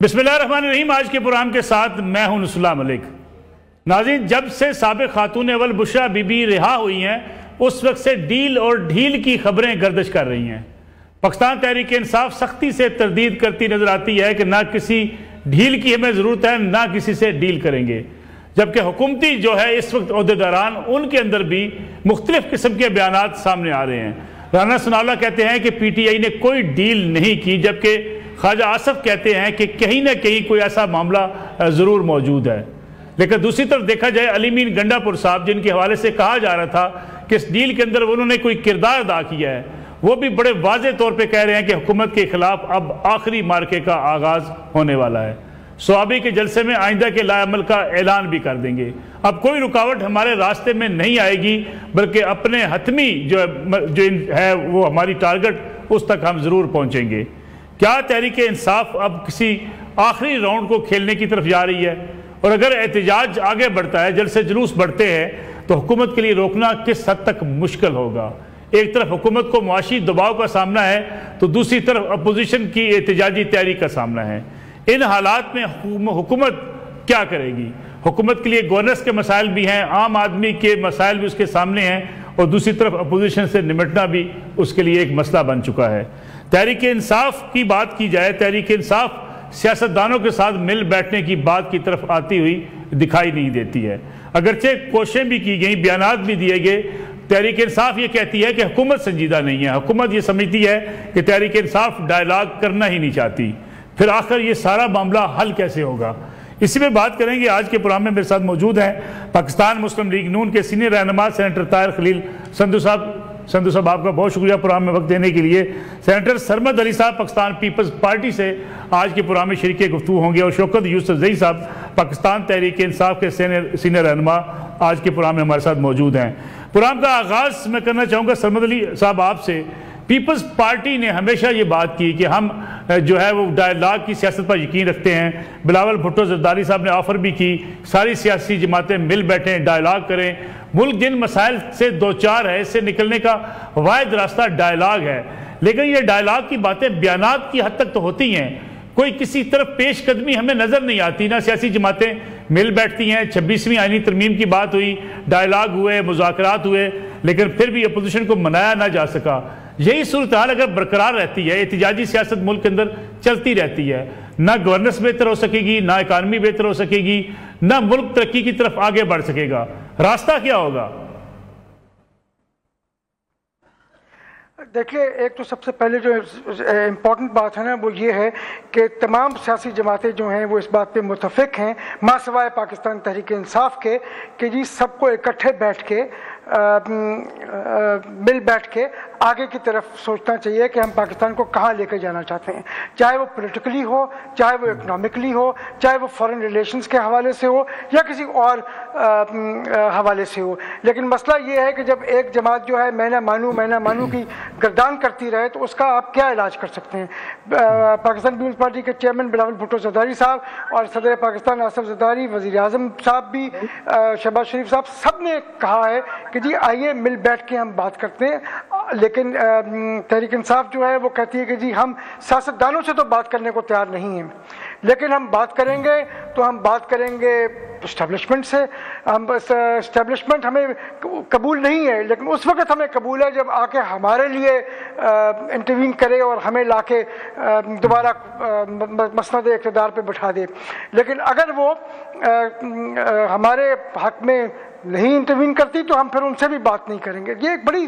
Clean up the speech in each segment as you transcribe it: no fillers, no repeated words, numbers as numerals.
बिस्मिल्लाहिर्रहमानिर्रहीम। आज के प्रोग्राम के साथ मैं हूं नुसुल्लाह मलिक। नाज़रीन, जब से साबिक़ खातून अव्वल बुशरा बीबी रिहा हुई हैं उस वक्त से डील और ढील की खबरें गर्दिश कर रही हैं। पाकिस्तान तहरीक इंसाफ सख्ती से तरदीद करती नजर आती है कि ना किसी ढील की हमें ज़रूरत है, ना किसी से डील करेंगे। जबकि हुकूमती जो है इस वक्त ओहदेदारान, उनके अंदर भी मुख्तलिफ किस्म के बयानात सामने आ रहे हैं। राना सनाउल्लाह कहते हैं कि PTI ने कोई डील नहीं की, जबकि ख्वाजा आसफ कहते हैं कि कहीं ना कहीं कोई ऐसा मामला ज़रूर मौजूद है। लेकिन दूसरी तरफ देखा जाए, अली मीन गंडापुर साहब, जिनके हवाले से कहा जा रहा था कि इस डील के अंदर उन्होंने कोई किरदार अदा किया है, वो भी बड़े वाज़े तौर पर कह रहे हैं कि हुकूमत के खिलाफ अब आखिरी मार्के का आगाज़ होने वाला है। स्वाबी के जलसे में आइंदा के लाअमल का ऐलान भी कर देंगे। अब कोई रुकावट हमारे रास्ते में नहीं आएगी, बल्कि अपने हतमी जो है वो हमारी टारगेट, उस तक हम ज़रूर पहुँचेंगे। क्या तहरीक इंसाफ अब किसी आखिरी राउंड को खेलने की तरफ जा रही है? और अगर एहतजाज आगे बढ़ता है, जलसे जुलूस बढ़ते हैं, तो हुकूमत के लिए रोकना किस हद तक मुश्किल होगा? एक तरफ हुकूमत को मुआशी दबाव का सामना है, तो दूसरी तरफ अपोजिशन की एहतजाजी तैयारी का सामना है। इन हालात में हुकूमत क्या करेगी? हुकूमत के लिए गवर्नेंस के मसाइल भी हैं, आम आदमी के मसाइल भी उसके सामने हैं, और दूसरी तरफ अपोजिशन से निपटना भी उसके लिए एक मसला बन चुका है। तहरीक इंसाफ की बात की जाए, तहरीक इंसाफ सियासतदानों के साथ मिल बैठने की बात की तरफ आती हुई दिखाई नहीं देती है। अगरचे कोशिशें भी की गई, बयानात भी दिए गए, तहरीक इंसाफ ये कहती है कि हुकूमत संजीदा नहीं है। हुकूमत ये समझती है कि तहरीक इंसाफ डायलॉग करना ही नहीं चाहती। फिर आखिर ये सारा मामला हल कैसे होगा? इसी में बात करेंगे। आज के प्रोग्राम में मेरे साथ मौजूद हैं पाकिस्तान मुस्लिम लीग नून के सीनियर रहनुमा सेनेटर ताहिर खलील संधू साहब। संधू साहब, आपका बहुत शुक्रिया प्रोग्राम में वक्त देने के लिए। सेनेटर सरमद अली साहब पाकिस्तान पीपल्स पार्टी से आज के प्रोग्राम में शरीक गुफ्तगू होंगे, और शौकत यूसुफजई साहब पाकिस्तान तहरीक इंसाफ के सीनियर रहनुमा आज के प्रोग्राम में हमारे साथ मौजूद हैं। प्रोग्राम का आगाज़ मैं करना चाहूँगा सरमद अली साहब आपसे। पीपल्स पार्टी ने हमेशा ये बात की कि हम जो है वो डायलॉग की सियासत पर यकीन रखते हैं। बिलावल भुट्टो जरदारी साहब ने ऑफ़र भी की, सारी सियासी जमातें मिल बैठें, डायलॉग करें। मुल्क जिन मसाइल से दो चार है, इससे निकलने का वाहिद रास्ता डायलॉग है। लेकिन ये डायलॉग की बातें बयानात की हद तक तो होती हैं, कोई किसी तरफ पेशकदमी हमें नज़र नहीं आती। ना सियासी जमातें मिल बैठती हैं। 26वीं आईनी तरमीम की बात हुई, डायलॉग हुए, मुज़ाकरात हुए, लेकिन फिर भी अपोजिशन को मनाया ना जा सका। यही सूरत हाल अगर बरकरार रहती है, एहतजाजी सियासत मुल्क के अंदर चलती रहती है, ना गवर्नेंस बेहतर हो सकेगी, ना इकानमी बेहतर हो सकेगी, ना मुल्क तरक्की की तरफ आगे बढ़ सकेगा। रास्ता क्या होगा? देखिए, एक तो सबसे पहले जो इम्पोर्टेंट बात है ना, वो ये है कि तमाम सियासी जमातें जो हैं वो इस बात पे मुतफिक हैं, मासिवाय पाकिस्तान तहरीक इंसाफ के, कि जी सबको इकट्ठे बैठ के मिल बैठ के आगे की तरफ सोचना चाहिए कि हम पाकिस्तान को कहाँ लेकर जाना चाहते हैं। चाहे वो पॉलिटिकली हो, चाहे वो इकोनॉमिकली हो, चाहे वो फॉरेन रिलेशंस के हवाले से हो, या किसी और हवाले से हो। लेकिन मसला ये है कि जब एक जमात जो है मैं ना मानूँ की गर्दान करती रहे, तो उसका आप क्या इलाज कर सकते हैं? पाकिस्तान पीपल्स पार्टी के चेयरमैन बिलावल भुट्टो जरदारी साहब और सदर पाकिस्तान आसिफ जरदारी, वज़ीर आज़म साहब भी, शहबाज शरीफ साहब, सब ने कहा है कि जी आइए मिल बैठ के हम बात करते हैं। लेकिन तहरीक इंसाफ जो है वो कहती है कि जी हम सियासतदानों से तो बात करने को तैयार नहीं हैं, लेकिन हम बात करेंगे तो हम बात करेंगे इस्टेब्लिशमेंट से। हम इस्टेब्लिशमेंट हमें कबूल नहीं है, लेकिन उस वक्त हमें कबूल है जब आके हमारे लिए इंटरवीन करे और हमें लाके दोबारा मसनद इक़्तिदार पे बिठा दे। लेकिन अगर वो हमारे हक में नहीं इंटरवीन करती तो हम फिर उनसे भी बात नहीं करेंगे। ये एक बड़ी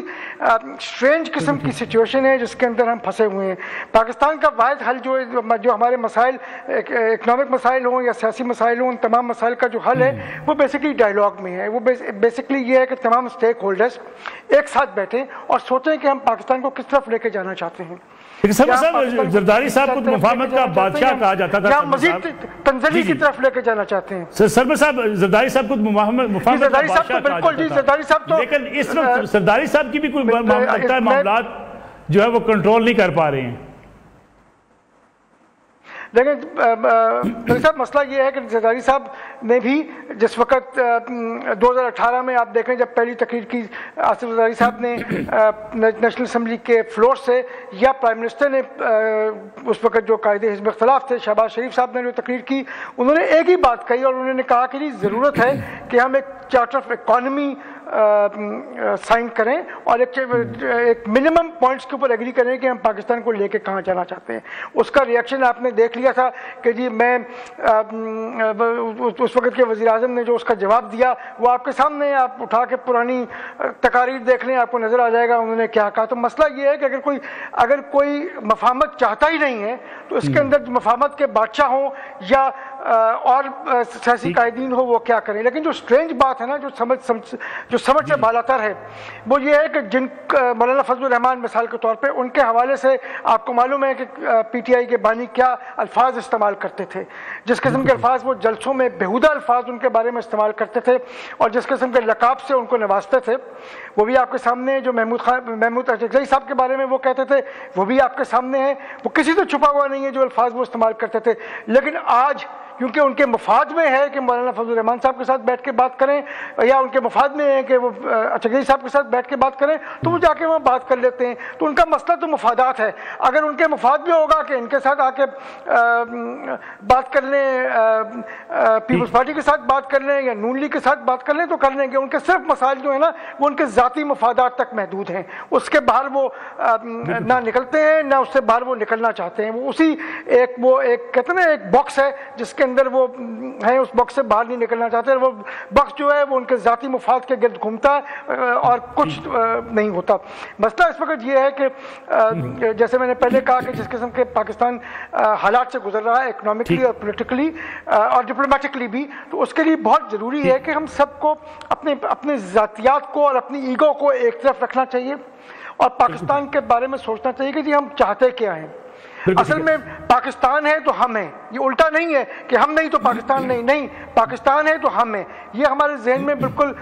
स्ट्रेंज किस्म की सिचुएशन है जिसके अंदर हम फंसे हुए हैं। पाकिस्तान का वाहिद हल जो हमारे मसाइल, इकनॉमिक मसाइल हों या सियासी मसाइल हों, उन तमाम मसाइल का जो हल है वो बेसिकली डायलॉग में है। वो बेसिकली ये है कि तमाम स्टेक होल्डर्स एक साथ बैठें और सोचें कि हम पाकिस्तान को किस तरफ लेके जाना चाहते हैं। जरदारी साहब को मुफाहमत का बादशाह कहा जाता था, मजीद तंजली की तरफ लेके जाना चाहते हैं। सरमद साहब, जरदारी साहब को मुफाहमत का बादशाह कहा जाता था, लेकिन इस वक्त जरदारी साहब की भी कोई मामलात जो है वो कंट्रोल नहीं कर पा रहे हैं। लेकिन मेरे साथ मसला ये है कि जरदारी साहब ने भी जिस वक्त 2018 में आप देखें जब पहली तकरीर की आसिफ जरदारी साहब ने नेशनल असम्बली के फ्लोर से, या प्राइम मिनिस्टर ने उस वक्त जो कायदे हिज़्ब इख्तिलाफ थे शहबाज शरीफ साहब ने जो तकरीर की, उन्होंने एक ही बात कही और उन्होंने कहा कि ज़रूरत है कि हम एक चार्टर ऑफ इकॉनमी साइन करें और एक मिनिमम पॉइंट्स के ऊपर एग्री करें कि हम पाकिस्तान को लेके कहाँ जाना चाहते हैं। उसका रिएक्शन आपने देख लिया था कि जी मैं उस वक्त के वज़ीर आज़म ने जो उसका जवाब दिया वो आपके सामने, आप उठा के पुरानी तकारीर देख लें आपको नज़र आ जाएगा उन्होंने क्या कहा। तो मसला ये है कि अगर कोई मफाहमत चाहता ही नहीं है तो इसके अंदर मफाहमत के बादशाह हों या और सियासी कायदीन हो वो क्या करें। लेकिन जो स्ट्रेंज बात है ना, जो समझ से बालातर है, वो ये है कि जिन मौलाना फजलुर रहमान मिसाल के तौर पे उनके हवाले से आपको मालूम है कि पीटीआई के बानी क्या अल्फाज इस्तेमाल करते थे, जिस किस्म के अल्फाज वो जलसों में बेहुदा अल्फाज उनके बारे में इस्तेमाल करते थे और जिस किस्म के लकाब से उनको नवाजते थे वो भी आपके सामने। जो महमूद अरजई साहब के बारे में वो कहते थे वो भी आपके सामने है, वो किसी से छुपा हुआ नहीं है जो अल्फाज वो इस्तेमाल करते थे। लेकिन आज क्योंकि उनके मफाद में है कि मौलाना फजलुर रहमान साहब के साथ बैठ के बात करें या उनके मफाद में है कि वो अरजई साहब के साथ बैठ के बात करें तो वो जाके वहाँ बात कर लेते हैं। तो उनका मसला तो मफादात है। अगर उनके मफाद में होगा कि इनके साथ आके बात कर लें, पीपल्स पार्टी के साथ बात कर लें या नून लीग के साथ बात कर लें तो कर लेंगे। उनके सिर्फ मसाइल जो है ना वो उनके ज़ाती मफादात तक महदूद हैं, उसके बाहर वो ना निकलते हैं ना उससे बाहर वो निकलना चाहते हैं। वो उसी एक कहते हैं ना एक बॉक्स है जिसके अंदर वो है, उस बॉक्स से बाहर नहीं निकलना चाहते। वो बॉक्स जो है वो उनके ज़ाती मुफाद के गिर्द घूमता है और कुछ नहीं होता। मसला इस वक्त ये है कि जैसे मैंने पहले कहा कि जिस किस्म के पाकिस्तान हालात से गुजर रहा है इकोनॉमिकली और पोलिटिकली और डिप्लोमेटिकली भी, तो उसके लिए बहुत ज़रूरी है कि हम सबको अपने ज़ातियात को और अपनी ईगो को एक तरफ रखना चाहिए और पाकिस्तान के बारे में सोचना चाहिए कि जी हम चाहते क्या हैं। असल में पाकिस्तान है तो हम हैं, ये उल्टा नहीं है कि हम नहीं तो पाकिस्तान नहीं, पाकिस्तान है तो हम हैं। ये हमारे जहन में बिल्कुल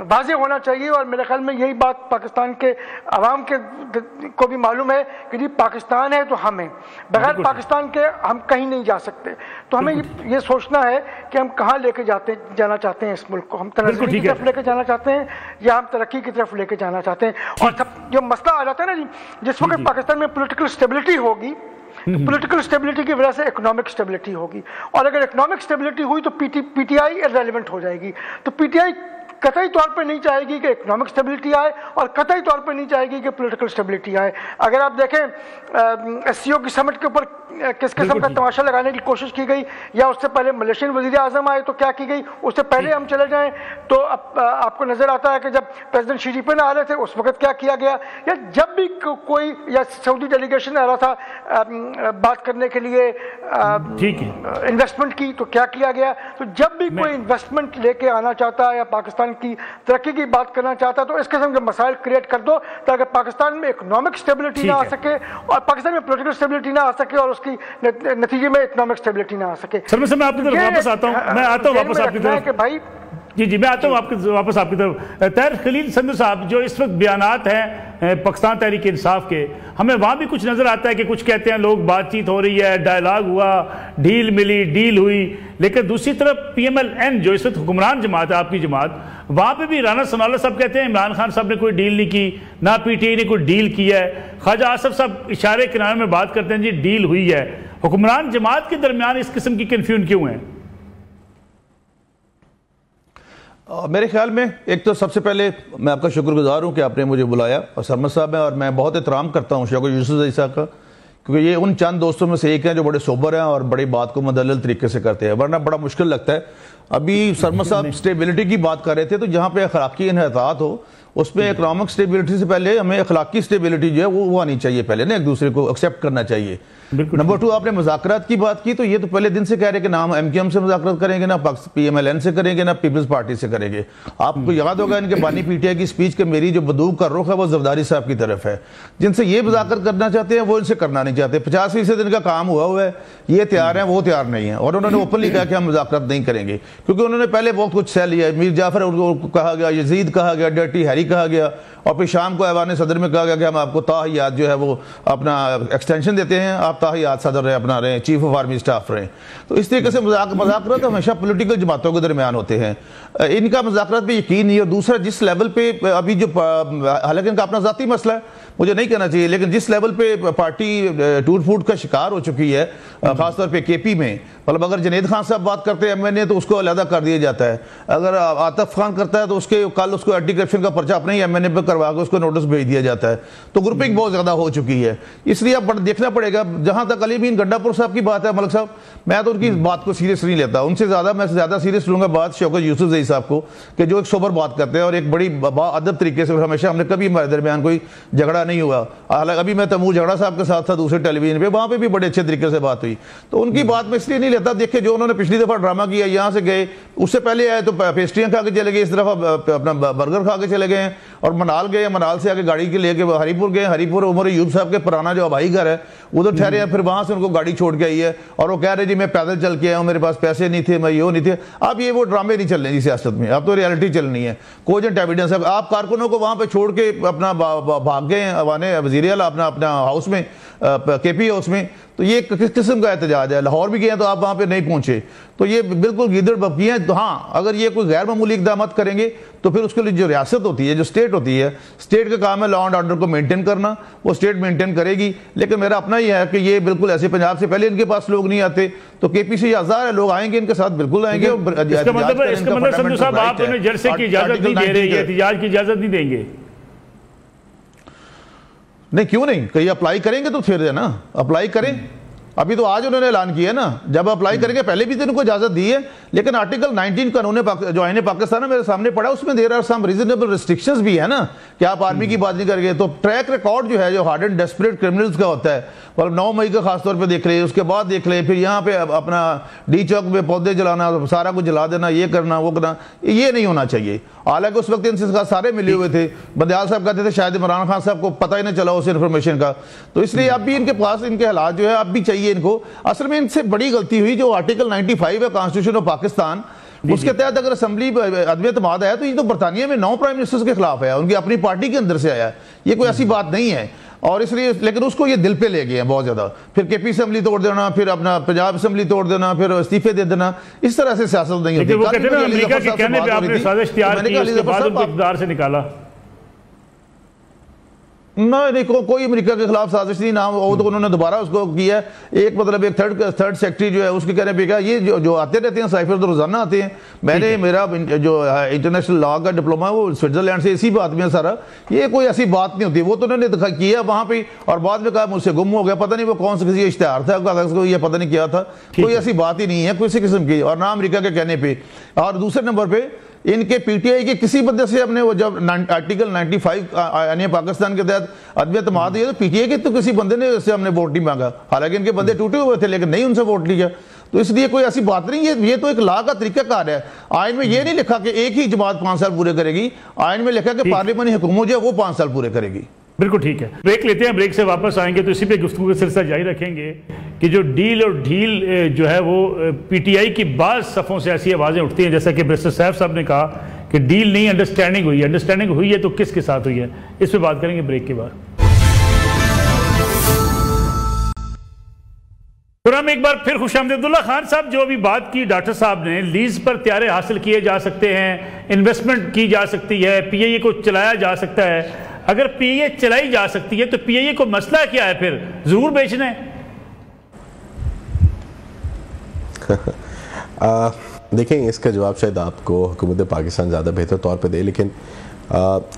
वाज़ेह होना चाहिए और मेरे ख्याल में यही बात पाकिस्तान के अवाम को भी मालूम है कि जी पाकिस्तान है तो हम हैं, बगैर पाकिस्तान के हम कहीं नहीं जा सकते। तो हमें ये सोचना है कि हम कहाँ लेके जाना चाहते हैं इस मुल्क को। हम तनज़्ज़ुम की तरफ लेके जाना चाहते हैं या हम तरक्की की तरफ लेके जाना चाहते हैं। और सब जो मसला आ जाता है ना जी, जिस वक्त पाकिस्तान में पोलिटिकल स्टेबिलिटी होगी तो पॉलिटिकल स्टेबिलिटी की वजह से इकोनॉमिक स्टेबिलिटी होगी और अगर इकोनॉमिक स्टेबिलिटी हुई तो पीटीआई इररिलेवेंट हो जाएगी। तो पीटीआई कतई तौर पे नहीं चाहेगी कि इकोनॉमिक स्टेबिलिटी आए और कतई तौर पे नहीं चाहेगी कि पॉलिटिकल स्टेबिलिटी आए। अगर आप देखें एससीओ की समिट के ऊपर किस किस्म का तमाशा लगाने की कोशिश की गई, या उससे पहले मलेशियन वज़ीर आज़म आए तो क्या की गई, उससे पहले हम चले जाएं तो आपको नज़र आता है कि जब प्रेसिडेंट शी जिनपिंग आ रहे थे उस वक्त क्या किया गया, या जब भी कोई या सऊदी डेलीगेशन आ रहा था बात करने के लिए इन्वेस्टमेंट की तो क्या किया गया। तो जब भी कोई इन्वेस्टमेंट लेके आना चाहता है या पाकिस्तान की तरक्की की बात करना चाहता है तो इस किस्म के मसाइल क्रिएट कर दो ताकि पाकिस्तान में इकोनॉमिक स्टेबिलिटी ना आ सके और पाकिस्तान में पॉलिटिकल स्टेबिलिटी ना आ सके और उसकी नतीजे में इकोनॉमिक स्टेबिलिटी ना आ सके। सर मैं आपकी तरफ वापस आता हूं, मैं आता हूं वापस आपकी तरफ भाई जी मैं आता हूं वापस आपकी तरफ। ताहिर खलील संधू साहब, जो इस वक्त बयानात हैं पाकिस्तान तहरीक इंसाफ के, हमें वहां भी कुछ नजर आता है कि कुछ कहते हैं लोग बातचीत हो रही है, डायलॉग हुआ, डील मिली, डील हुई, लेकिन दूसरी तरफ PMLN जो इस वक्त हुक्मरान जमात है आपकी जमात, वहां पे भी राना सनाउल्लाह साहब कहते हैं इमरान खान साहब ने कोई डील नहीं की, ना PTI ने कोई डील किया है। ख्वाजा आसफ साहब इशारे किनारे में बात करते हैं जी डील हुई है। हुक्मरान जमात के दरमियान इस किस्म की कन्फ्यूजन क्यों है? मेरे ख्याल में एक तो सबसे पहले मैं आपका शुक्रगुजार हूं कि आपने मुझे बुलाया और सरमद साहब हैं और मैं बहुत एहतराम करता हूं शौकत यूसुफ जई साहब का, क्योंकि ये उन चंद दोस्तों में से एक हैं जो बड़े सोबर हैं और बड़ी बात को मुदल्लल तरीके से करते हैं, वरना बड़ा मुश्किल लगता है। अभी सरमद साहब स्टेबिलिटी की बात कर रहे थे, तो जहाँ पे अखलाकी इन्हतात हो उसमें इकोनॉमिक स्टेबिलिटी से पहले हमें अखलाकी स्टेबिलिटी जो है वो आनी चाहिए पहले ना, एक दूसरे को एक्सेप्ट करना चाहिए। नंबर 2, आपने मुज़ाकरात की बात की, तो ये तो पहले दिन से कह रहे कि ना हम MQM से मुज़ाकरात करेंगे, ना PMLN से करेंगे, ना पीपल्स पार्टी से करेंगे। आपको याद होगा इनके बानी PTI की स्पीच के मेरी जो बंदूक का रुख है वो जरदारी साहब की तरफ है। जिनसे ये मुज़ाकरात करना चाहते हैं वो इनसे करना नहीं चाहते। 50% इनका काम हुआ है, ये तैयार है, वो तैयार नहीं है, और उन्होंने ओपनली कहा कि हम मुज़ाकरात नहीं करेंगे, क्योंकि उन्होंने पहले बहुत कुछ सह लिया। मीर जाफर कहा गया, यजीद कहा गया, डर्टी हैरी इंतहाई कहा गया, और फिर शाम को ऐवान सदर में कहा गया कि हम आपको ताहियात जो है वो अपना एक्सटेंशन देते हैं, आप ताहियात सदर रहे, अपना रहे, चीफ ऑफ आर्मी स्टाफ रहे। तो इस तरीके से मज़ाकरात तो हमेशा पॉलिटिकल जमातों के दरमियान होते हैं, इनका मज़ाकरात पे यकीन नहीं है। और दूसरा, जिस लेवल पे अभी जो, हालांकि इनका अपना ज़ाती मसला है, मुझे नहीं कहना चाहिए, लेकिन जिस लेवल पे पार्टी टूट फूट का शिकार हो चुकी है, खासतौर पे केपी में, मतलब अगर जुनैद खान साहब बात करते हैं एमएनए तो उसको अलहदा कर दिया जाता है, अगर आतिफ खान करता है तो उसके कल उसको एंटी करप्शन का पर्चा अपने ही एमएनए पे करवा के उसको नोटिस भेज दिया जाता है। तो ग्रुपिंग बहुत ज्यादा हो चुकी है, इसलिए अब देखना पड़ेगा। जहां तक अली मीन गंडापुर साहब की बात है, मलिक साहब, मैं तो उनकी बात को सीरियस नहीं लेता, उनसे मैं ज्यादा सीरियस लूंगा बात शौकत यूसुफजई साहब को, कि जो एक सोबर बात करते हैं और एक बड़ी अदब तरीके से, हमेशा हमने कभी हमारे दरमियान कोई झगड़ा नहीं हुआ। हालांकि अभी मैं तैमूर झगड़ा साहब के साथ था दूसरे टेलीविजन पे, वहां पे भी बड़े अच्छे तरीके से बात हुई। तो उनकी बात में इसलिए नहीं लेता, देखिए जो उन्होंने पिछली दफा ड्रामा किया, यहाँ से गए, उससे पहले आए तो पेस्ट्रियां खा के चले गए, इस तरफ अपना बर्गर खा के चले गए, और मनाल गए, मनाल से आगे गाड़ी के लेके हरीपुर गए, हरीपुर उमर अयूब साहब के पुराना जो अबाई घर है उधर ठहरे हैं, फिर वहां से उनको गाड़ी छोड़ के आई है, और वो कह रहे जी मैं पैदल चल के आया हूँ, मेरे पास पैसे नहीं थे, मैं ये नहीं थे। अब ये वो ड्रामे नहीं चल रहे जी सियासत में, अब तो रियलिटी चलनी है, कोजेंट एविडेंस है। आप कारकुनों को वहां पे छोड़ के अपना भाग गए हैं वज़ीर आला अपना हाउस में, केपी हाउस में, तो ये किस किस्म का एहतजाज है? लाहौर भी गए तो आप वहां पे नहीं पहुंचे, तो ये बिल्कुल गिदड़ बकी है। तो हाँ, अगर ये कोई गैर मामूली इक़दाम करेंगे तो फिर उसके लिए जो रियासत होती है, जो स्टेट होती है, स्टेट का काम है लॉ एंड ऑर्डर को मेंटेन करना, वो स्टेट मेंटेन करेगी। लेकिन मेरा अपना ही है कि ये बिल्कुल ऐसे, पंजाब से पहले इनके पास लोग नहीं आते, तो केपी से आज़ाद है, लोग आएंगे इनके साथ, बिल्कुल आएंगे। इसका मतलब संधू साहब आप उन्हें जलसे की इजाजत नहीं दे रहे, एहतजाज की इजाजत नहीं देंगे? नहीं, क्यों नहीं, कहीं अप्लाई करेंगे तो फिर है ना, अप्लाई करें। अभी तो आज उन्होंने ऐलान किया ना, जब अप्लाई करेंगे, पहले भी तो उनको इजाजत दी है, लेकिन आर्टिकल 19 कानून जो आईन पाकिस्तान है मेरे सामने पड़ा, उसमें there are some reasonable restrictions भी है ना, कि आप आर्मी की बात नहीं करेंगे। तो ट्रैक रिकॉर्ड जो है, जो हार्ड एंड डेस्परेट क्रिमिनल्स का होता है, मतलब 9 मई का खासतौर पर देख ले, उसके बाद देख ले, फिर यहाँ पे अपना डी चौक में पौधे जलाना, सारा कुछ जला देना, ये करना वो करना, ये नहीं होना चाहिए। हालांकि उस वक्त इनसे सारे मिले हुए थे, बंदयाल साहब कहते थे शायद इमरान खान साहब को पता ही नहीं चला उस इन्फॉर्मेशन का, तो इसलिए अब भी इनके पास इनके हालात जो है अब भी चाहिए इनको। असल में इनसे बड़ी गलती हुई जो आर्टिकल 95 है कॉन्स्टिट्यूशन ऑफ पाकिस्तान, उसके तहत अगर असेंबली अदम एतमाद है तो ये तो बरतानिया में 9 प्राइम मिनिस्टर्स के खिलाफ है, उनकी अपनी पार्टी के अंदर से आया है, ये कोई ऐसी बात नहीं है। और इसलिए, लेकिन उसको ये दिल पे ले गए हैं बहुत ज्यादा, फिर केपी असेंबली तोड़ देना, फिर अपना पंजाब असेंबली तोड़ देना, फिर इस्तीफे दे देना, इस तरह से सियासत नहीं होती। वो कहते हैं ना, अमेरिका के कहने पे आपने साजिश तैयार की, उसके बाद उनको इक़्तिदार से निकाला। नहीं, कोई अमेरिका के खिलाफ साजिश नहीं, ना वो तो उन्होंने दोबारा उसको किया। एक मतलब एक थर्ड सेक्रेटरी जो है उसके कहने पे कहा, ये जो आते रहते हैं साइफर तो रोजाना आते हैं, मैंने मेरा जो इंटरनेशनल लॉ का डिप्लोमा वो स्विट्जरलैंड से, इसी बात में सारा, ये कोई ऐसी बात नहीं होती। वो तो उन्होंने किया वहां पे, और बाद में कहा मुझसे गुम हो गया, पता नहीं वो कौन सा किसी इश्तेहार था, ये पता नहीं क्या था, कोई ऐसी बात ही नहीं है किसी किस्म की, और ना अमेरिका के कहने पे। और दूसरे नंबर पे इनके पीटीआई के किसी बंदे से हमने वो जब आर्टिकल 95 यानी पाकिस्तान के तहत अदम एतमाद है, तो पीटीआई के तो किसी बंदे ने उससे हमने वोट नहीं मांगा, हालांकि इनके बंदे टूटे हुए थे, लेकिन नहीं उनसे वोट लिया। तो इसलिए कोई ऐसी बात नहीं है, ये तो एक लॉ का तरीकाकार है। आइन में ये नहीं लिखा कि एक ही जमात 5 साल पूरे करेगी, आइन में लिखा कि पार्लियामेंट हुकूमत जो है वो 5 साल पूरे करेगी। बिल्कुल ठीक है, ब्रेक लेते हैं, ब्रेक से वापस आएंगे तो इसी पे गुफ्तगू का सिलसिला जारी रखेंगे कि जो डील और ढील जो है वो पीटीआई की बाज़ सफ़ों से ऐसी आवाज़ें उठती हैं, जैसा कि बैरिस्टर सैफ साहब ने कहा कि डील नहीं अंडरस्टैंडिंग हुई है, अंडरस्टैंडिंग हुई है तो किसके साथ हुई है, इस पर बात करेंगे ब्रेक के बाद। तो हम एक बार फिर खुशामदीद। अब्दुल्ला खान साहब, जो अभी बात की डॉक्टर साहब ने, लीज पर त्यारे हासिल किए जा सकते हैं, इन्वेस्टमेंट की जा सकती है, पीआईए को चलाया जा सकता है। अगर पीआईए चलाई जा सकती है तो पीआईए को मसला क्या है, फिर जरूर बेचना है? देखें, इसका जवाब शायद आपको हुकूमत पाकिस्तान ज़्यादा बेहतर तौर पे दे, लेकिन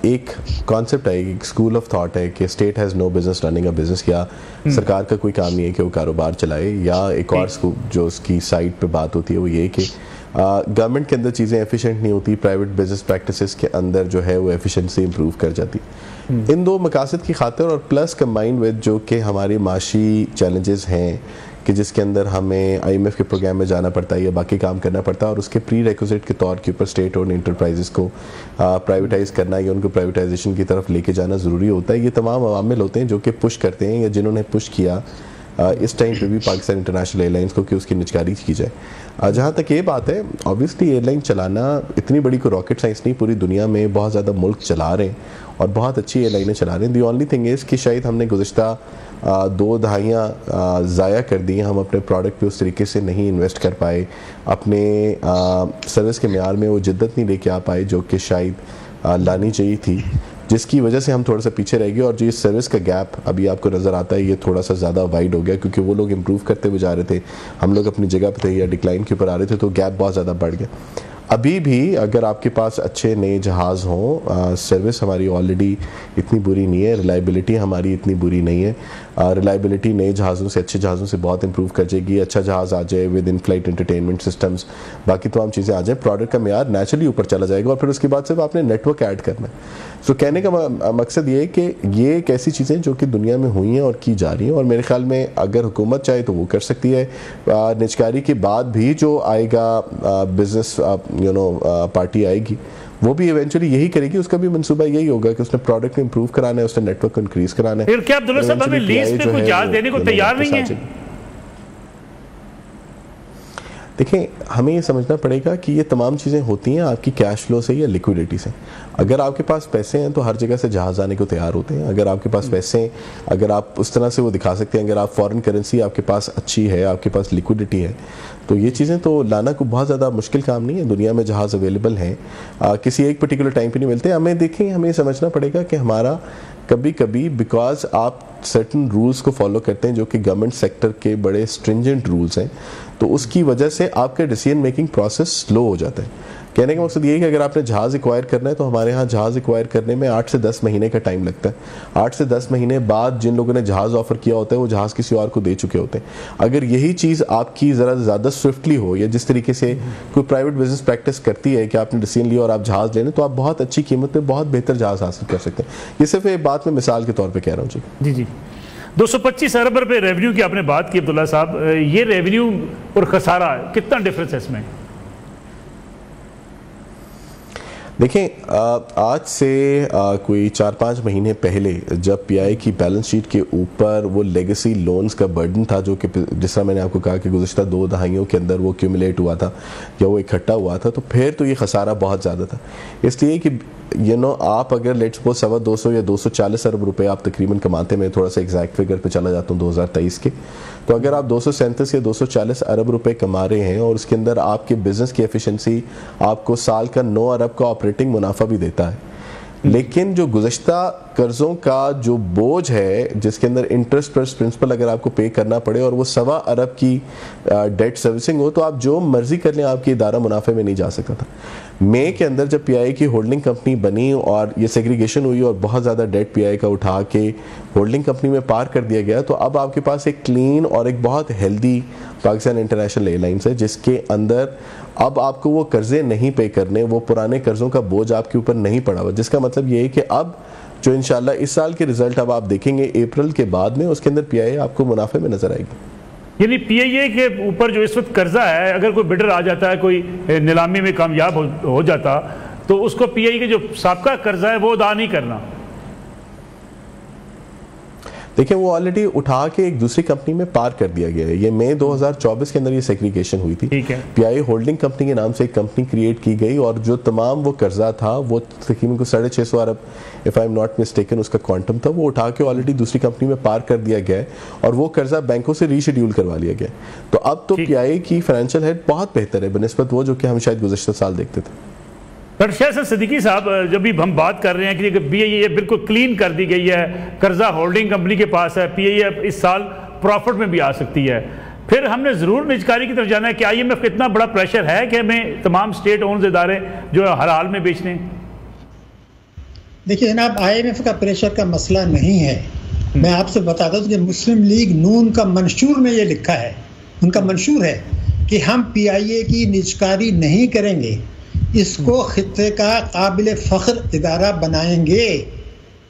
एक कॉन्सेप्ट है, एक स्कूल ऑफ थॉट है कि state has no business running a business, या सरकार का कोई काम नहीं है कि वो कारोबार चलाए, या एक और जो उसकी साइड पे बात होती है वो ये कि गवर्नमेंट के अंदर चीज़ें एफिशिएंट नहीं होती, प्राइवेट बिजनेस प्रैक्टिसेस के अंदर जो है वो एफिशिएंसी इंप्रूव कर जाती। इन दो मकासद की खातिर, और प्लस कंबाइंड विद जो कि हमारी माशी चैलेंजेस हैं कि जिसके अंदर हमें IMF के प्रोग्राम में जाना पड़ता है या बाकी काम करना पड़ता है, और उसके प्री रिक्विजिट के तौर के ऊपर स्टेट और इंटरप्राइजेस को प्राइवेटाइज करना या उनको प्राइवेटाइजेशन की तरफ लेके जाना ज़रूरी होता है। ये तमाम अवामिल होते हैं जो कि पुश करते हैं, या जिन्होंने पुश किया इस टाइम पे भी पाकिस्तान इंटरनेशनल एयरलाइंस को कि उसकी निजकारी की जाए। जहाँ तक ये बात है, ऑब्वियसली एयरलाइन चलाना इतनी बड़ी कोई रॉकेट साइंस नहीं, पूरी दुनिया में बहुत ज़्यादा मुल्क चला रहे हैं और बहुत अच्छी एयरलाइनें चला रहे हैं। दी ओनली थिंग इज़ कि शायद हमने गुज़िश्ता 2 दहाइयाँ ज़ाया कर दी, हम अपने प्रोडक्ट पे उस तरीके से नहीं इन्वेस्ट कर पाए, अपने सर्विस के म्यार में वो जिद्दत नहीं लेके आ पाए जो कि शायद लानी चाहिए थी, जिसकी वजह से हम थोड़ा सा पीछे रह गए। और जो ये सर्विस का गैप अभी आपको नज़र आता है, ये थोड़ा सा ज़्यादा वाइड हो गया, क्योंकि वो लोग इम्प्रूव करते हुए जा रहे थे, हम लोग अपनी जगह पे थे या डिक्लाइन के ऊपर आ रहे थे, तो गैप बहुत ज़्यादा बढ़ गया। अभी भी अगर आपके पास अच्छे नए जहाज़ हों, सर्विस हमारी ऑलरेडी इतनी बुरी नहीं है, रिलायबिलिटी हमारी इतनी बुरी नहीं है, रिलायबिलिटी नए जहाज़ों से, अच्छे जहाज़ों से बहुत इंप्रूव कर जाएगी। अच्छा जहाज़ आ जाए with in flight entertainment systems, बाकी तमाम चीज़ें आ जाए, प्रोडक्ट का म्यार नेचुरली ऊपर चला जाएगा और फिर उसके बाद सिर्फ आपने नेटवर्क ऐड करना है। तो कहने का मकसद ये है कि ये एक ऐसी चीज़ें जो कि दुनिया में हुई हैं और की जा रही हैं, और मेरे ख्याल में अगर हुकूमत चाहे तो वो कर सकती है। निजकारी के बाद भी जो आएगा बिजनेस पार्टी आएगी, वो भी इवेंचुअली यही करेगी, उसका भी मंसूबा यही होगा कि उसने प्रोडक्ट इंप्रूव कराना है, उसने नेटवर्क को इंक्रीज कराना है। फिर क्या अब्दुल्ला साहब हमें लीज पे कुछ जहाज देने को तैयार नहीं है? देखिए, हमें ये समझना पड़ेगा कि ये तमाम चीज़ें होती हैं आपकी कैश फ्लो से या लिक्विडिटी से। अगर आपके पास पैसे हैं तो हर जगह से जहाज़ आने को तैयार होते हैं। अगर आपके पास पैसे हैं, अगर आप उस तरह से वो दिखा सकते हैं, अगर आप फॉरेन करेंसी आपके पास अच्छी है, आपके पास लिक्विडिटी है, तो ये चीज़ें तो लाना को बहुत ज़्यादा मुश्किल काम नहीं है। दुनिया में जहाज़ अवेलेबल हैं, किसी एक पर्टिकुलर टाइम पे नहीं मिलते। हमें देखें, हमें समझना पड़ेगा कि हमारा कभी कभी बिकॉज आप सर्टन रूल्स को फॉलो करते हैं जो कि गवर्नमेंट सेक्टर के बड़े स्ट्रिंजेंट रूल्स हैं, तो उसकी वजह से आपका डिसीजन मेकिंग प्रोसेस स्लो हो जाता है। कहने का मकसद ये है कि अगर आपने जहाज़ एक्वायर करना है तो हमारे यहाँ जहाज़ एक्वायर करने में 8 से 10 महीने का टाइम लगता है। 8 से 10 महीने बाद जिन लोगों ने जहाज़ ऑफर किया होता है वो जहाज़ किसी और को दे चुके होते हैं। अगर यही चीज़ आपकी ज़रा ज़्यादा स्विफ्टली हो, या जिस तरीके से कोई प्राइवेट बिजनेस प्रैक्टिस करती है कि आपने डिसीजन लिया और आप जहाज़ ले लें, तो आप बहुत अच्छी कीमत में बहुत बेहतर जहाज़ हासिल कर सकते हैं। ये सिर्फ एक बात मैं मिसाल के तौर पर कह रहा हूँ। जी जी 225 अरब रुपये रेवेन्यू की आपने बात की अब्दुल्ला साहब, ये रेवेन्यू और खसारा कितना डिफरेंस है इसमें? देखें, आज से कोई 4-5 महीने पहले जब पीआई की बैलेंस शीट के ऊपर वो लेगेसी लोन्स का बर्डन था, जो कि जिस तरह मैंने आपको कहा कि गुज़िश्ता 2 दहाइयों के अंदर वो क्यूमुलेट हुआ था या वो इकट्ठा हुआ था, तो फिर तो ये खसारा बहुत ज़्यादा था। इसलिए कि आप अगर लेट्स सपोज 250 या 240 अरब रुपए आप तकरीबन कमाते, मैं थोड़ा सा एग्जैक्ट फिगर पे चला जाता हूँ 2023 के, तो अगर आप 237 या 240 अरब रुपए कमा रहे हैं और उसके अंदर आपके बिजनेस की एफिशिएंसी आपको साल का 9 अरब का ऑपरेटिंग मुनाफा भी देता है, लेकिन जो गुज़श्ता कर्ज़ों का जो बोझ है जिसके अंदर इंटरेस्ट प्लस प्रिंसिपल अगर आपको पे करना पड़े और वो 1.25 अरब की डेट सर्विसिंग हो, तो आप जो मर्जी कर लें, आपकी इदारा मुनाफे में नहीं जा सकता था। मई के अंदर जब पीआई की होल्डिंग कंपनी बनी और ये सेग्रीगेशन हुई और बहुत ज़्यादा डेट पीआई का उठा के होल्डिंग कंपनी में पार कर दिया गया, तो अब आपके पास एक क्लीन और एक बहुत हेल्दी पाकिस्तान इंटरनेशनल एयरलाइंस है, जिसके अंदर अब आपको वो कर्जे नहीं पे करने, वो पुराने कर्जों का बोझ आपके ऊपर नहीं पड़ा हुआ, जिसका मतलब ये है कि अब जो इंशाल्लाह इस साल के रिजल्ट अब आप देखेंगे अप्रैल के बाद में, उसके अंदर पीआई आपको मुनाफे में नजर आएगी। यानी पीआईए के ऊपर जो इस वक्त कर्जा है, अगर कोई बिडर आ जाता है, कोई नीलामी में कामयाब हो जाता, तो उसको पीआईए के जो साबका कर्जा है वो अदा नहीं करना। देखिए, वो ऑलरेडी उठा के एक दूसरी कंपनी में पार कर दिया गया है। ये मई 2024 के अंदर ये सेग्रीगेशन हुई थी। पीआई होल्डिंग कंपनी के नाम से एक कंपनी क्रिएट की गई और जो तमाम वो कर्जा था वो तकरीबन को 650 अरब if I am not mistaken उसका क्वांटम था, वो उठा के ऑलरेडी दूसरी कंपनी में पार कर दिया गया है और वो कर्जा बैंकों से रीशेड्यूल करवा लिया गया। तो अब तो पीआई की फाइनेंशियल हेल्थ बहुत बेहतर है बनिस्बत वो जो कि हम शायद गुज़श्ता साल देखते थे। डॉक्टर शाह सिद्दीकी साहब, जब भी हम बात कर रहे हैं कि पीआईए बिल्कुल क्लीन कर दी गई है, कर्जा होल्डिंग कंपनी के पास है, पीआईए इस साल प्रॉफिट में भी आ सकती है, फिर हमने ज़रूर निजकारी की तरफ जाना है कि आईएमएफ का इतना बड़ा प्रेशर है कि हमें तमाम स्टेट ओन्ड इदारे जो हर हाल में बेचने? देखिए जनाब, आईएमएफ का प्रेशर का मसला नहीं है। मैं आपसे बताता हूँ कि मुस्लिम लीग नून का मंशूर में ये लिखा है, उनका मंशूर है कि हम पीआईए की निजकारी नहीं करेंगे, इसको खित्ते का काबिल फ़ख्र इदारा बनाएंगे।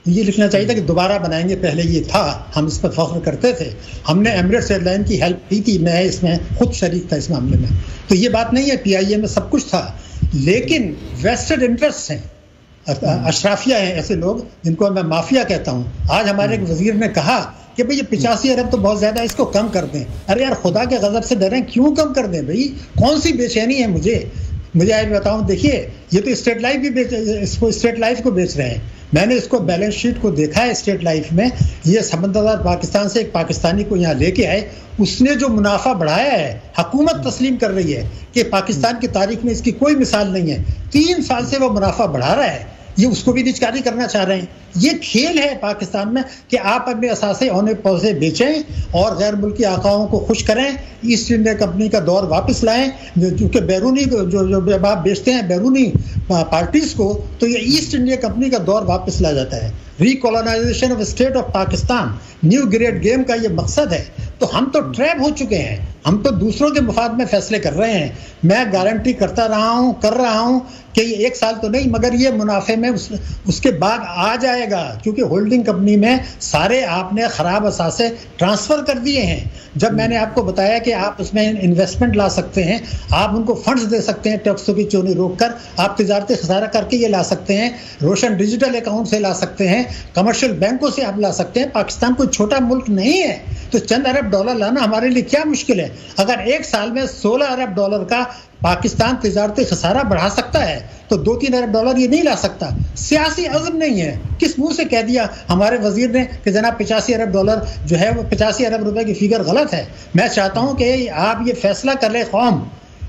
ये लिखना चाहिए था कि दोबारा बनाएंगे, पहले ये था, हम इस पर फ़ख्र करते थे, हमने एमिरेट्स एयरलाइन की हेल्प की थी, मैं इसमें खुद शरीक था इस मामले में। तो ये बात नहीं है, पीआईए में सब कुछ था, लेकिन वेस्टेड इंटरेस्ट हैं, अशराफिया हैं, ऐसे लोग जिनको मैं माफिया कहता हूँ। आज हमारे एक वजीर ने कहा कि भाई ये 85 अरब तो बहुत ज्यादा है, इसको कम कर दें। अरे यार खुदा के गजब से डरें, क्यों कम कर दें भाई? कौन सी बेचैनी है मुझे आज बताऊं। देखिए ये तो स्टेट लाइफ भी इसको स्टेट लाइफ को बेच रहे हैं। मैंने इसको बैलेंस शीट को देखा है स्टेट लाइफ में। ये समंदरदार पाकिस्तान से एक पाकिस्तानी को यहाँ लेके आए, उसने जो मुनाफा बढ़ाया है, हुकूमत तस्लीम कर रही है कि पाकिस्तान की तारीख में इसकी कोई मिसाल नहीं है। 3 साल से वो मुनाफा बढ़ा रहा है, ये उसको भी निजकारी करना चाह रहे हैं। ये खेल है पाकिस्तान में कि आप अपने असासे होने पौधे बेचें और गैर मुल्की आकाओं को खुश करें, ईस्ट इंडिया कंपनी का दौर वापस लाएं। जो कि बैरूनी जो आप बेचते हैं बैरूनी पार्टीज को, तो ये ईस्ट इंडिया कंपनी का दौर वापस ला जाता है। Recolonisation of state of Pakistan, new great game का ये मकसद है। तो हम तो ट्रैप हो चुके हैं, हम तो दूसरों के मुफाद में फैसले कर रहे हैं। मैं गारंटी कर रहा हूं कि ये 1 साल तो नहीं, मगर ये मुनाफे में उसके बाद आ जाएगा, क्योंकि होल्डिंग कंपनी में सारे आपने खराब असासे ट्रांसफर कर दिए हैं। जब मैंने आपको बताया कि आप उसमें इन्वेस्टमेंट ला सकते हैं, आप उनको फंड्स दे सकते हैं टैक्सों की चोरी रोककर, आप तिजारती खसारा करके ये ला सकते हैं, रोशन डिजिटल अकाउंट से ला सकते हैं, कमर्शियल बैंकों से आप ला सकते हैं। पाकिस्तान कोई छोटा मुल्क नहीं है, तो चंद अरब डॉलर लाना हमारे लिए क्या मुश्किल है। अगर 1 साल में 16 अरब डॉलर का पाकिस्तान तिजारती खसारा बढ़ा सकता है, तो 2-3 अरब डॉलर ये नहीं ला सकता। सियासी अज़्म नहीं है। किस मुंह से कह दिया हमारे वजीर ने कि जनाब 85 अरब डॉलर जो है वो 85 अरब रुपए की फिगर गलत है। मैं चाहता हूं कि आप ये फैसला कर ले कौम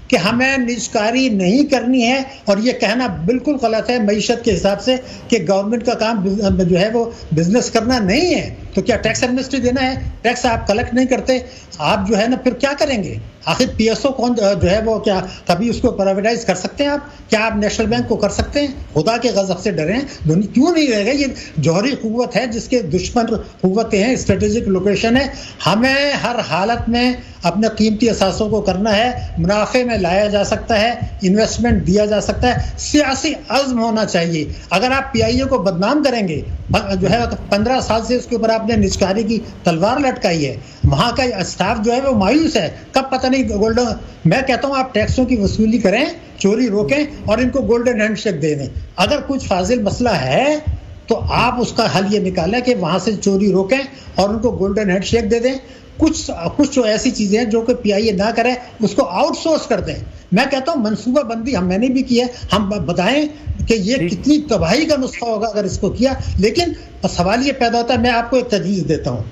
कि हमें निजकारी नहीं करनी है, और ये कहना बिल्कुल गलत है मईशत के हिसाब से कि गवर्नमेंट का काम जो है वो बिजनेस करना नहीं है। तो क्या टैक्स एमनेस्टी देना है? टैक्स आप कलेक्ट नहीं करते, आप जो है ना फिर क्या करेंगे? आखिर पीएसओ कौन जो है वो क्या कभी उसको प्राइवेटाइज कर सकते हैं आप? क्या आप नेशनल बैंक को कर सकते हैं? खुदा के गजब से डरें, क्यों नहीं रहेगा? ये जौहरी कुव्वत है जिसके दुश्मन कुव्वतें हैं, स्ट्रेटेजिक लोकेशन है। हमें हर हालत में अपने कीमती असासों को करना है, मुनाफे में लाया जा सकता है, इन्वेस्टमेंट दिया जा सकता है, सियासी अज़्म होना चाहिए। अगर आप पीआईए को बदनाम करेंगे, जो है 15 साल से उसके ऊपर आपने निजकारी की तलवार लटकाई है, वहां का स्टाफ जो है वो मायूस है, कब पता नहीं गोल्डन। मैं कहता हूं आप टैक्सों की वसूली करें, चोरी रोकें और इनको गोल्डन हैंडशेक दे दें। अगर कुछ फाजिल मसला है तो आप उसका हल ये निकालें कि वहां से चोरी रोकें और उनको गोल्डन हैंडशेक दे दें। कुछ जो ऐसी चीजें हैं जो कि पीआईए ना करे, उसको आउटसोर्स कर दें। मैं कहता हूं मनसूबा बंदी मैंने भी की है, हम बताएं कि ये कितनी तबाही का नुस्खा होगा अगर इसको किया। लेकिन सवाल ये पैदा होता है, मैं आपको एक तजवीज़ देता हूं,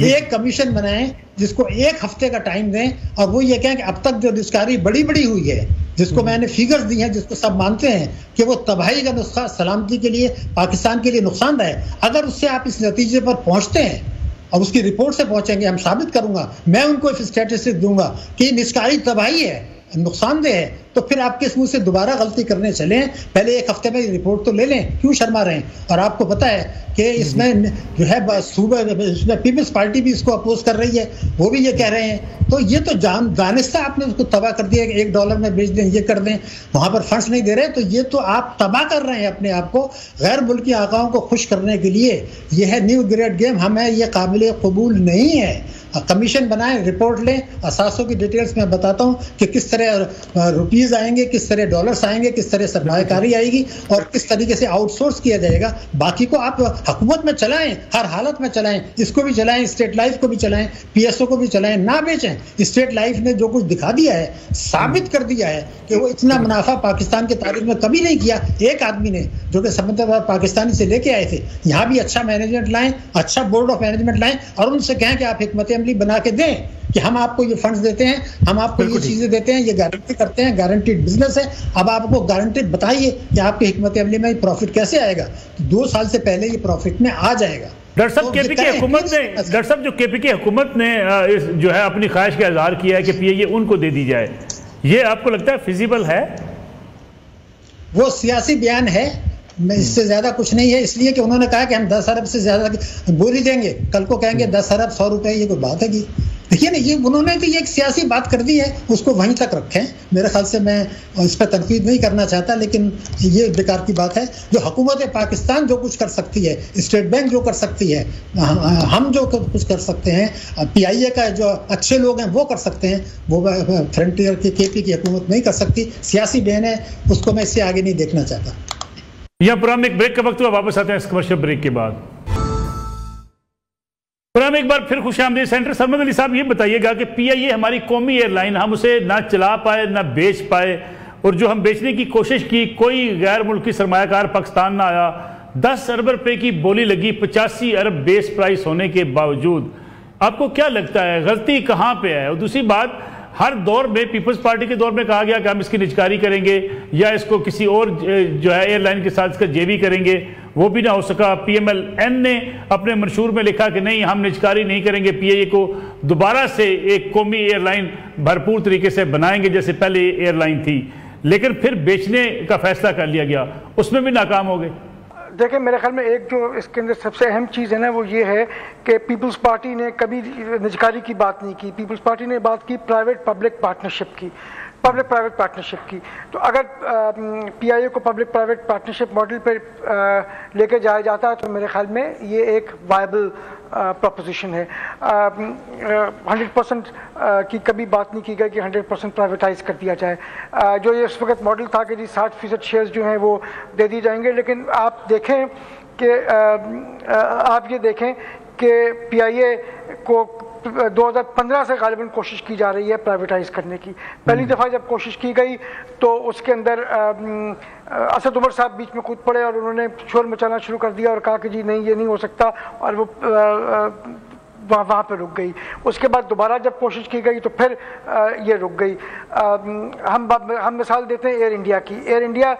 एक कमीशन बनाएं जिसको 1 हफ्ते का टाइम दें, और वो ये कहें कि अब तक जो निजकारी बड़ी हुई है, जिसको मैंने फिगर्स दी हैं, जिसको सब मानते हैं कि वो तबाही का नुस्खा सलामती के लिए, पाकिस्तान के लिए नुकसानदायक है, अगर उससे आप इस नतीजे पर पहुंचते हैं और उसकी रिपोर्ट से पहुंचेंगे, हम साबित करूंगा, मैं उनको स्टैटिस्टिक्स दूंगा कि निजकारी तबाही है, नुकसानदेह है, तो फिर आपके इस मुंह से दोबारा गलती करने चलें। पहले 1 हफ्ते में रिपोर्ट तो ले लें, क्यों शर्मा रहे हैं? और आपको पता है कि इसमें जो है सूबे इसमें पीपल्स पार्टी भी इसको अपोज कर रही है, वो भी ये कह रहे हैं। तो ये तो दानिस्ता आपने उसको तबाह कर दिया कि $1 में बेच दें, ये कर दें, वहां पर फंड्स नहीं दे रहे, तो ये तो आप तबाह कर रहे हैं अपने आप को गैर मुल्की आकाओं को खुश करने के लिए। ये है न्यू ग्रेट गेम, हमें ये काबिल कबूल नहीं है। कमीशन बनाएं, रिपोर्ट लें, असासों की डिटेल्स में बताता हूं कि किस तरह रुपीज आएंगे, किस तरह डॉलर्स आएंगे, किस तरह सरमायाकारी आएगी और किस तरीके से आउटसोर्स किया जाएगा। बाकी को आप हुकूमत में चलाएं, हर हालत में चलाएं, इसको भी चलाएं, स्टेट लाइफ को भी चलाएं, पीएसओ को भी चलाएं, ना बेचें। स्टेट लाइफ ने जो कुछ दिखा दिया है, साबित कर दिया है कि वो इतना मुनाफा पाकिस्तान की तारीख में कभी नहीं किया। एक आदमी ने, जो कि समंदरदार पाकिस्तानी से लेके आए थे, यहाँ भी अच्छा मैनेजमेंट लाएं, अच्छा बोर्ड ऑफ मैनेजमेंट लाएं और उनसे कहें कि आप हिकमत अमली बना के दें कि हम आपको ये फंड्स देते हैं, हम आपको ये चीजें देते हैं, ये गारंटी करते हैं, गारंटीड बिजनेस है। अब आपको गारंटीड बताइए कि आपके हिकमत अमली में प्रॉफिट कैसे आएगा। तो 2 साल से पहले ये प्रॉफिट में आ जाएगा। डॉक्टर साहब, केपीके हुकूमत ने जो है अपनी ख्वाहिश का इजहार किया है कि पीआईए उनको दे दी जाए, ये आपको लगता है फिजिबल है? वो सियासी बयान है, इससे ज्यादा कुछ नहीं है, इसलिए कि उन्होंने कहा कि हम 10 अरब से ज्यादा बोली देंगे, कल को कहेंगे 10 अरब 100 रुपए, ये कोई बात है कि? देखिए ना, ये उन्होंने तो ये एक सियासी बात कर दी है, उसको वहीं तक रखें। मेरे ख्याल से मैं इस पर तनकीद नहीं करना चाहता, लेकिन ये बेकार की बात है। जो हुकूमत पाकिस्तान जो कुछ कर सकती है, स्टेट बैंक जो कर सकती है, हम जो कुछ कर सकते हैं, पीआईए का जो अच्छे लोग हैं वो कर सकते हैं, वो फ्रंटियर की केपी की हुकूमत नहीं कर सकती। सियासी बहन है, उसको मैं इससे आगे नहीं देखना चाहता। यहाँ प्रोग्राम में एक ब्रेक का वक्त हुआ, वापस आते हैं इस कमर्शियल ब्रेक के बाद। पर हम एक बार फिर खुशामदीद सेंटर सरमद अली साहब ये बताइएगा कि PIA हमारी कौमी एयरलाइन, हम उसे ना चला पाए ना बेच पाए, और जो हम बेचने की कोशिश की कोई गैर मुल्की सरमायाकार पाकिस्तान ना आया। 10 अरब रुपए की बोली लगी 85 अरब बेस प्राइस होने के बावजूद। आपको क्या लगता है गलती कहाँ पे है? और दूसरी बात, हर दौर में पीपल्स पार्टी के दौर में कहा गया कि हम इसकी निजकारी करेंगे या इसको किसी और जो है एयरलाइन के साथ इसका JV करेंगे, वो भी ना हो सका। PMLN ने अपने मंशूर में लिखा कि नहीं, हम निजकारी नहीं करेंगे, PIA को दोबारा से एक कौमी एयरलाइन भरपूर तरीके से बनाएंगे जैसे पहले एयरलाइन थी, लेकिन फिर बेचने का फैसला कर लिया गया, उसमें भी नाकाम हो गए। देखिए, मेरे ख्याल में एक जो इसके अंदर सबसे अहम चीज़ है ना, वो ये है कि पीपल्स पार्टी ने कभी निजकारी की बात नहीं की। पीपल्स पार्टी ने बात की प्राइवेट पब्लिक पार्टनरशिप की, पब्लिक प्राइवेट पार्टनरशिप की। तो अगर PIA को पब्लिक प्राइवेट पार्टनरशिप मॉडल पर लेके जाया जाता है तो मेरे ख्याल में ये एक वायबल प्रोपोजिशन है। 100% की कभी बात नहीं की गई कि 100% प्राइवेटाइज कर दिया जाए। जो ये इस वक्त मॉडल था कि जी 60% शेयर्स जो हैं वो दे दी जाएंगे, लेकिन आप देखें कि आप ये देखें कि PIA को 2015 से गालिबन कोशिश की जा रही है प्राइवेटाइज करने की। पहली दफ़ा जब कोशिश की गई तो उसके अंदर असद उमर साहब बीच में कूद पड़े और उन्होंने शोर मचाना शुरू कर दिया और कहा कि जी नहीं, ये नहीं हो सकता, और वो वहाँ पे रुक गई। उसके बाद दोबारा जब कोशिश की गई तो फिर ये रुक गई। हम मिसाल देते हैं एयर इंडिया की। एयर इंडिया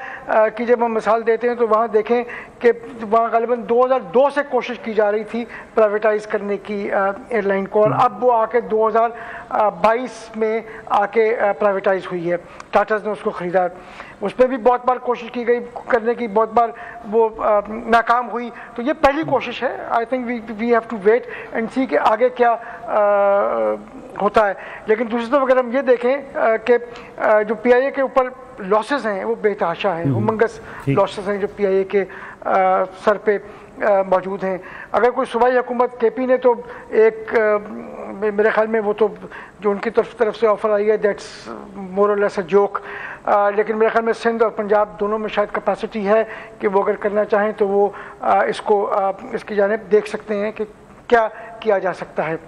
की जब हम मिसाल देते हैं तो वहाँ देखें कि वहाँ गालिबन 2002 से कोशिश की जा रही थी प्राइवेटाइज करने की एयरलाइन को, और अब वो आके 2022 में आके प्राइवेटाइज हुई है। टाटाज ने उसको ख़रीदा। उस पर भी बहुत बार कोशिश की गई करने की, बहुत बार वो नाकाम हुई। तो ये पहली कोशिश है। I think we have to wait and see कि आगे क्या होता है। लेकिन दूसरी तरफ अगर हम ये देखें कि जो PIA के ऊपर लॉसेस हैं वो बेतहाशा हैं, हुमंगस लॉसेस हैं जो PIA के सर पे मौजूद हैं। अगर कोई सूबाई हुकूमत KP ने तो एक मेरे ख्याल में वो तो जो उनकी तरफ से ऑफर आई है दैट्स मोर और लेस अ जोक, लेकिन मेरे ख्याल में सिंध और पंजाब दोनों में शायद कैपेसिटी है कि वो अगर करना चाहें तो वो इसकी जानिब देख सकते हैं कि क्या किया जा सकता है।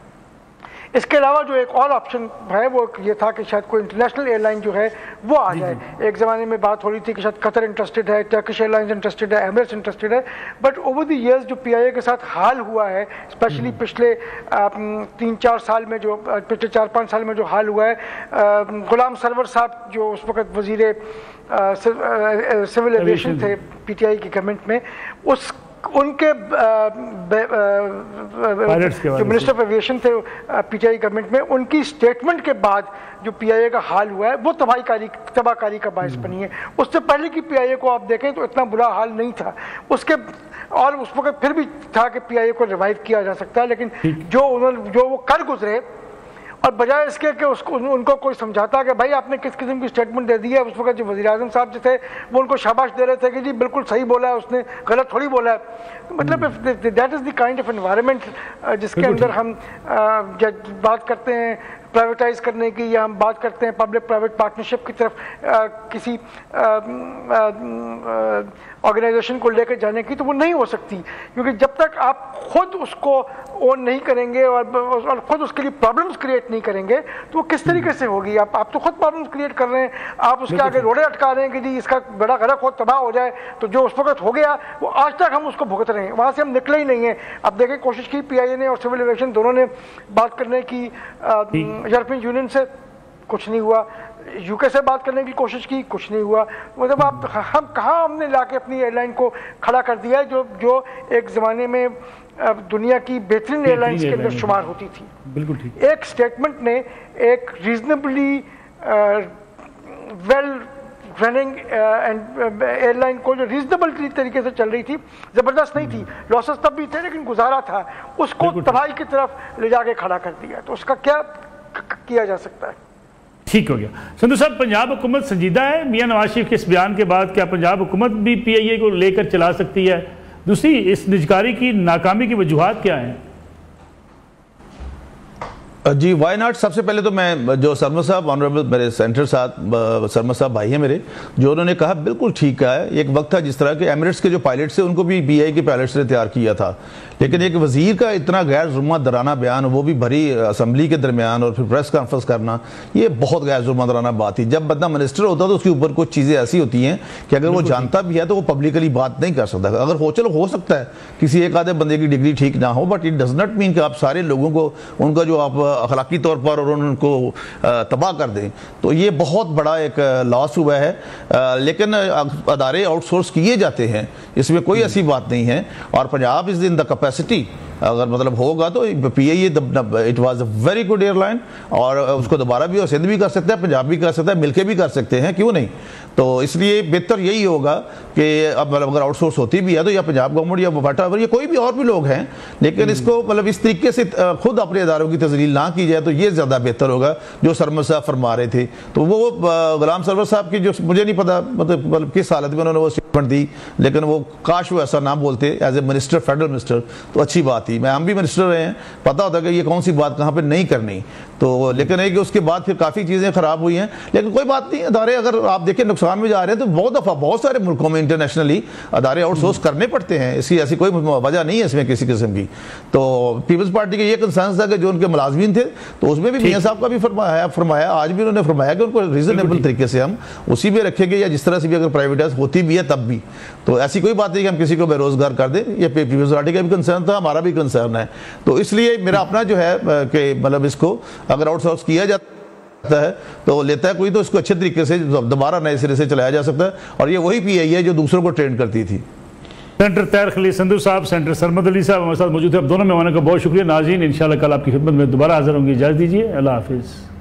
इसके अलावा जो एक और ऑप्शन है वो ये था कि शायद कोई इंटरनेशनल एयरलाइन जो है वो आ जाए। एक ज़माने में बात हो रही थी कि शायद कतर इंटरेस्टेड है, टर्किश एयरलाइंस इंटरेस्टेड है, एमिरेट्स इंटरेस्टेड है, बट ओवर द ईयर्स जो PIA के साथ हाल हुआ है, स्पेशली पिछले 3-4 साल में जो पिछले 4-5 साल में जो हाल हुआ है, गुलाम सरवर साहब जो उस वक्त वजीर सिविल एविएशन थे PTI की गवर्नमेंट में, उनके जो मिनिस्टर ऑफ एविएशन थे PTI गवर्नमेंट में, उनकी स्टेटमेंट के बाद जो PIA का हाल हुआ है वो तबाहकारी का बायस बनी है। उससे पहले की PIA को आप देखें तो इतना बुरा हाल नहीं था उसके, और उस वक्त फिर भी था कि PIA को रिवाइव किया जा सकता है। लेकिन जो वो कर गुजरे, और बजाय इसके कि उनको कोई समझाता कि भाई आपने किस किस्म की स्टेटमेंट दे दी है, उस वक्त जो वज़ीर आज़म साहब जो थे वो उनको शाबाश दे रहे थे कि जी बिल्कुल सही बोला है उसने, गलत थोड़ी बोला है। तो मतलब that is the kind of environment जिसके अंदर हम बात करते हैं प्राइवेटाइज करने की, या हम बात करते हैं पब्लिक प्राइवेट पार्टनरशिप की तरफ किसी ऑर्गेनाइजेशन को लेकर जाने की, तो वो नहीं हो सकती, क्योंकि जब तक आप खुद उसको ओन नहीं करेंगे और खुद उसके लिए प्रॉब्लम्स क्रिएट नहीं करेंगे तो वो किस तरीके से होगी। आप तो खुद प्रॉब्लम्स क्रिएट कर रहे हैं, आप उसके आगे रोड़े अटका रहे हैं कि जी इसका बड़ा गलत हो तबाह हो जाए। तो जो उस वक्त हो गया वो आज तक हम उसको भुगत रहे हैं, वहाँ से हम निकले ही नहीं हैं। अब देखें, कोशिश की PIA ने और सिविल एविएशन दोनों ने बात करने की यूरोपियन यूनियन से, कुछ नहीं हुआ। UK से बात करने की कोशिश की, कुछ नहीं हुआ। मतलब हमने लाके अपनी एयरलाइन को खड़ा कर दिया है जो एक ज़माने में दुनिया की बेहतरीन एयरलाइंस के अंदर शुमार होती थी। बिल्कुल ठीक। एक स्टेटमेंट ने एक रीजनेबली वेल रनिंग एयरलाइन को, जो रीजनेबल तरीके से चल रही थी, ज़बरदस्त नहीं थी, लॉसेस तब भी थे लेकिन गुजारा था, उसको तबाही की तरफ ले जाके खड़ा कर दिया। तो उसका क्या किया जा सकता है? ठीक हो गया। संधू साहब, पंजाब हुकूमत संजीदा है मियां नवाज शरीफ के इस बयान के बाद? क्या पंजाब हुकूमत भी PIA को लेकर चला सकती है? दूसरी, इस निजकारी की नाकामी की वजूहात क्या हैं? जी, वाई नॉट। सबसे पहले तो मैं जो सरमद साहब, ऑनरेबल मेरे सेंटर साहब सरमद साहब भाई हैं मेरे, जो उन्होंने कहा बिल्कुल ठीक कहा है। एक वक्त था जिस तरह के एमिरेट्स के जो पायलट्स थे उनको भी BI के पायलट्स ने तैयार किया था, लेकिन एक वजीर का इतना गैर जुर्माना बयान, वो भी भरी असम्बली के दरमियान, और फिर प्रेस कॉन्फ्रेंस करना, ये बहुत गैर जुर्माना बात थी। जब बंदा मिनिस्टर होता है तो उसके ऊपर कुछ चीज़ें ऐसी होती हैं कि अगर वो जानता भी है तो वो पब्लिकली बात नहीं कर सकता। अगर हो सकता है किसी एक आधे बंदे की डिग्री ठीक ना हो, but it does not mean कि आप सारे लोगों को उनका जो आप अखलाकी तौर पर और उनको तबाह कर दें। तो ये बहुत बड़ा एक लॉस हुआ है। लेकिन अदारे आउटसोर्स किए जाते हैं, इसमें कोई ऐसी बात नहीं है। और Punjab is in the capacity, अगर मतलब होगा तो PIA it was a very good airline, और उसको दोबारा भी और सिंध भी कर सकता है, पंजाब भी कर सकता है, मिलके भी कर सकते हैं, क्यों नहीं। तो इसलिए बेहतर यही होगा कि अब मतलब अगर आउटसोर्स होती भी है तो या पंजाब गवर्नमेंट या वटावर या कोई भी और भी लोग हैं, लेकिन इसको मतलब इस तरीके से खुद अपने इदारों की तजलील ना की जाए तो ये ज़्यादा बेहतर होगा। जो सरमद साहब फरमा रहे थे, तो वो गुलाम सरवर साहब की जो मुझे नहीं पता मतलब किस हालत में उन्होंने वो स्टेटमेंट दी, लेकिन वो काश वो ऐसा ना बोलते as a minister, federal minister, तो अच्छी बात थी। मैं हम भी मिनिस्टर रहे हैं, पता होता कि ये कौन सी बात कहाँ पे नहीं करनी। तो लेकिन है कि उसके बाद फिर काफ़ी चीज़ें ख़राब हुई हैं, लेकिन कोई बात नहीं। अदारे अगर आप देखें नुकसान में जा रहे हैं तो बहुत दफ़ा बहुत सारे मुल्कों में इंटरनेशनली अदारे आउटसोर्स करने पड़ते हैं, इसकी ऐसी कोई वजह नहीं है इसमें किसी किस्म की। तो पीपल्स पार्टी के ये कंसर्न था कि जो उनके मुलाजमीन थे, तो उसमें भी मियां साहब का भी फरमाया, आज भी उन्होंने फरमाया कि उनको रीजनेबल तरीके से हम उसी में रखेंगे, या जिस तरह से भी अगर प्राइवेटाइज होती भी है तब भी। तो ऐसी कोई बात नहीं कि हम किसी को बेरोजगार कर दें। ये पीपल्स पार्टी का भी कंसर्न था, हमारा भी कंसर्न है। तो इसलिए मेरा अपना जो है कि मतलब इसको अगर आउटसोर्स किया जाता है तो लेता है कोई, तो इसको अच्छे तरीके से दोबारा नए सिरे से चलाया जा सकता है। और ये वही PIA है जो दूसरों को ट्रेन करती थी। सेंटर तैयार खलील संधू साहब, सेंटर सरमद अली साहब हमारे साथ मौजूद है। अब दोनों मेहमानों का बहुत शुक्रिया। नाज़रीन, इंशाल्लाह कल आपकी खिदमत में दोबारा हाजिर होंगी। इजाज़त दीजिए, अल्लाह हाफिज़।